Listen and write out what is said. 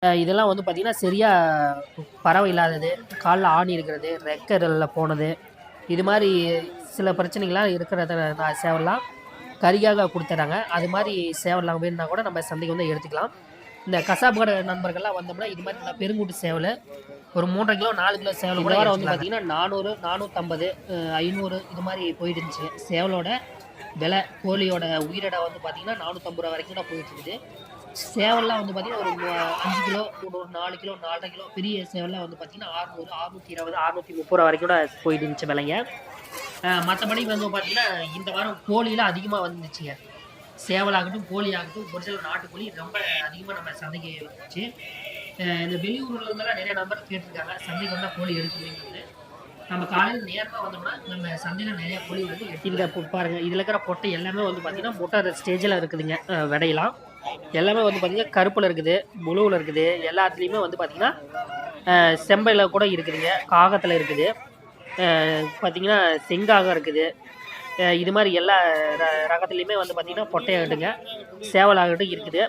இதெல்லாம் வந்து பார்த்தீங்கன்னா, சரியா பறவை இல்லாதது, கால்ல ஆணி இருக்கிறது, ரெக்கைகள்ல போனது, இது மாரி சில பிரச்சனைகள்லாம் இருக்கிறத சேவல்லாம் கறிக்காக குடுத்துர்றாங்க. அது மாரி சேவல்லாம் வேணும்னா கூட நம்ம சந்தைக்கு வந்து எடுத்துக்கலாம். இந்த கசாப்பு கடை நண்பர்கள்லாம் வந்தோம்னா, இது மாரி நல்லா பெருங்கூட்டு சேவலு, ஒரு 3 1/2 கிலோ, 4 கிலோ சேவல் கூட வாரம் வந்து பார்த்தீங்கன்னா, 400, 450, 500 இது மாரி போயிட்டு இருந்துச்சுங்க. சேவலோட விலை, கோழியோட உயிரெடை வந்து பார்த்தீங்கன்னா, ரூ. 450 வரைக்கும் கூட போயிட்டு இருக்குது. சேவல்லாம் வந்து பார்த்தீங்கன்னா, ஒரு 5 கிலோ, ஒரு 4 கிலோ, 4 1/2 கிலோ பெரிய சேவல்லாம் வந்து பார்த்தீங்கன்னா, 600, 620, 630 வரைக்கும் கூட போயிட்டு இருந்துச்சு விலைங்க. மத்தபடி வந்து பார்த்தீங்கன்னா, இந்த வாரம் கோழிலாம் அதிகமா வந்துச்சுங்க. சேவலாகட்டும், கோழி ஆகட்டும், ஒரு சில நாட்டுக்கோழி ரொம்ப அதிகமா நம்ம சந்தைக்கு வந்துச்சு. இந்த வெளியூர்ல இருந்தெல்லாம் நிறைய நபர் கேட்டிருக்காங்க, சந்தைக்கு வந்தா கோழி எடுக்குறீங்கன்னு. நம்ம காலையில நேரமா வந்தோம்னா, நம்ம சந்தையில நிறைய கோழி வந்து பாருங்க. இதுல இருக்கிற பொட்டை எல்லாமே வந்து பார்த்தீங்கன்னா, முட்டை ஸ்டேஜ்ல இருக்குதுங்க. விடையெல்லாம் எல்லாமே வந்து பார்த்தீங்கன்னா, கருப்புல இருக்குது, முழுவுல இருக்குது. எல்லாத்துலயுமே வந்து பார்த்தீங்கன்னா, செம்பையில கூட இருக்குதுங்க, காகத்துல இருக்குது. பார்த்தீங்கன்னா, செங்காகம் இருக்குது. இது மாரி எல்லா ரகத்துலயுமே வந்து பார்த்தீங்கன்னா, பொட்டையாகட்டுங்க, சேவலாகட்டும் இருக்குது.